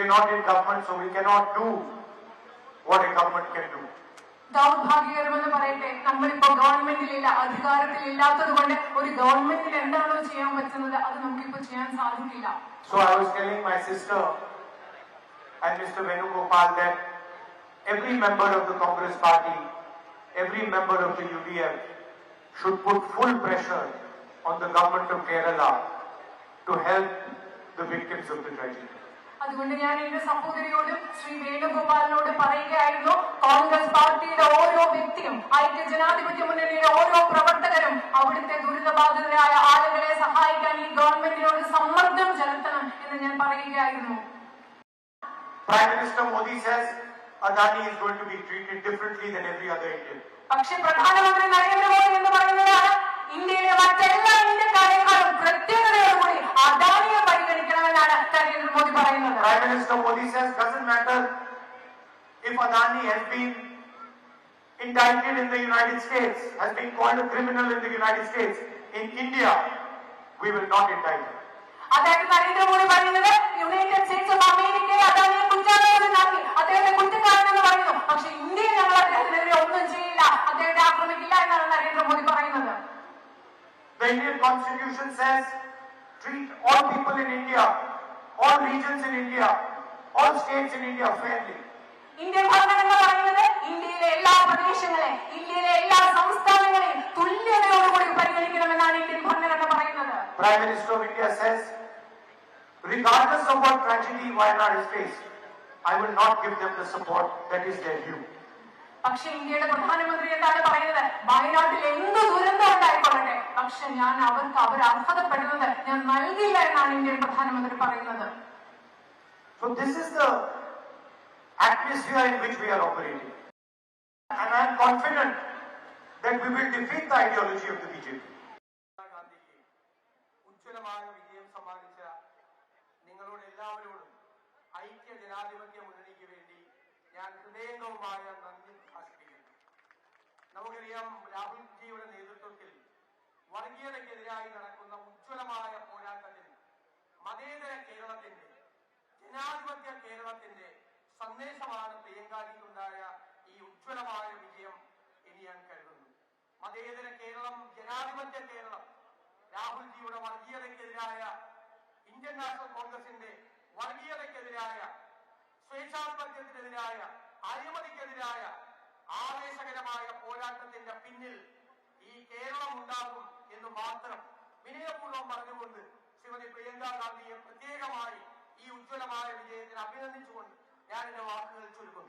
are not in government, so we cannot do what a government can do. ദൗർഭാഗ്യകരമെന്ന് പറയട്ടെ, നമ്മളിപ്പോ ഗവൺമെന്റിലില്ല, അധികാരത്തിൽ കൊണ്ട് ഒരു ഗവൺമെന്റിൽ എന്താണോ ചെയ്യാൻ പറ്റുന്നത് അത് നമുക്കിപ്പോ ചെയ്യാൻ സാധിക്കില്ല. So I was telling my sister and Mr. Venugopal that every member of the Congress party, every member of the UDF should put full pressure on the government of Kerala to help the victims of the tragedy. അതുകൊണ്ട് ഞാൻ എന്റെ സഹോദരിയോടും ശ്രീ വേണുഗോപാലിനോട് പറയുകയായിരുന്നു, കോൺഗ്രസ് പാർട്ടിയുടെ ഓരോ വ്യക്തിയും, ഐക്യ ജനാധിപത്യ മുന്നണിയുടെ ഓരോ പ്രവർത്തകരും അവിടുത്തെ ദുരിതബാധിതരായ ആളുകളെ സഹായിക്കാൻ ഈ ഗവൺമെന്റിനോട് സമ്മർദ്ദം ചെലുത്തണം എന്ന് ഞാൻ പറയുകയായിരുന്നു. Prime Minister Modi says Adani is going to be treated differently than every other Indian. പക്ഷേ പ്രധാനമന്ത്രി നരേന്ദ്രമോദി എന്ന് പറയുന്നതാണ്, ഇന്ത്യയിലെ മറ്റെല്ലാ ഇന്ത്യക്കാരെക്കാളും പ്രത്യേകതയോടുകൂടി അദാനിയെ പരിഗണിക്കണമെന്നാണ് നരേന്ദ്രമോദി പറയുന്നത്. Prime Minister Modi says doesn't matter if Adani has been indicted in the United States, has been called a criminal in the United States. In India, we will not indict him. അതായത് നരേന്ദ്രമോദി പറയുന്നത്, United States of അമേരിക്കയെ അദാനിയെ കുറ്റവാളിയാക്കി അദ്ദേഹത്തെ കുറ്റക്കാരനെന്ന് പറയുന്നു, പക്ഷെ ഇന്ത്യയിൽ ഞങ്ങൾ അദ്ദേഹത്തിനെതിരെ ഒന്നും ചെയ്യില്ല, അദ്ദേഹത്തെ ആക്രമിക്കില്ല എന്നാണ് നരേന്ദ്രമോദി പറയുന്നത്. The Indian Constitution says treat all people in India, all regions in India, all states in India fairly. Indian ഭരണഘടന പറയുന്നത് ഇന്ത്യയിലെ എല്ലാ പ്രദേശങ്ങളെയും ഇന്ത്യയിലെ എല്ലാ സംസ്ഥാനങ്ങളെയും തുല്യതയോടുകൂടി പരിഗണിക്കണമെന്നാണ് ഇന്ത്യൻ ഭരണഘടന പറയുന്നത്. Prime Minister of India says, regardless of what tragedy Wayanad has faced, I will not give them the support that is their due. പക്ഷെ ഇന്ത്യയുടെ പ്രധാനമന്ത്രി എന്താണ് പറയുന്നത്? വയനാട്ടിൽ എന്ത് ദുരന്തം ഉണ്ടായിക്കൊള്ളട്ടെ, പക്ഷെ ഞാൻ അവർക്ക് അവർ അർഹതപ്പെടുന്നത് ഞാൻ നൽകില്ല എന്നാണ് ഇന്ത്യൻ പ്രധാനമന്ത്രി പറയുന്നത്. So this is the atmosphere in which we are operating, and I am confident that we will defeat the ideology of the BJP. ഉജ്ജ്വലമായ വിജയം സമ്മാനിച്ച നിങ്ങളോട് എല്ലാവരോടും ഐക്യ ജനാധിപത്യ മുന്നണിക്ക് വേണ്ടി ഞാൻ ഹൃദയംഗവുമായ നന്ദി പ്രകാശിപ്പിക്കുന്നു. നമുക്കറിയാം, രാഹുൽജിയുടെ നേതൃത്വത്തിൽ വർഗീയതയ്ക്കെതിരായി നടക്കുന്ന ഉജ്ജ്വലമായ പോരാട്ടത്തിൽ മതേതര കേരളത്തിന്റെ, ജനാധിപത്യ കേരളത്തിന്റെ സന്ദേശമാണ് പ്രിയങ്കാജിക്കുണ്ടായ ഈ ഉജ്ജ്വലമായ വിജയം എന്ന് ഞാൻ കരുതുന്നു. മതേതര കേരളം, ജനാധിപത്യ കേരളം, രാഹുൽജിയുടെ വർഗീയതയ്ക്കെതിരായ, ഇന്ത്യൻ നാഷണൽ കോൺഗ്രസിന്റെ വർഗീയതയ്ക്കെതിരായ, സ്വേച്ഛാധിപത്യത്തിനെതിരായ, അഴിമതിക്കെതിരായ ആവേശകരമായ പോരാട്ടത്തിന്റെ പിന്നിൽ ഈ കേരളം ഉണ്ടാകും എന്ന് മാത്രം വിനയപൂർവ്വം പറഞ്ഞുകൊണ്ട് ശ്രീമതി പ്രിയങ്ക ഗാന്ധിയെ പ്രത്യേകമായി ഈ ഉജ്ജ്വലമായ വിജയത്തിന് അഭിനന്ദിച്ചുകൊണ്ട് ഞാൻ എന്റെ വാക്കുകൾ ചുരുക്കുന്നു.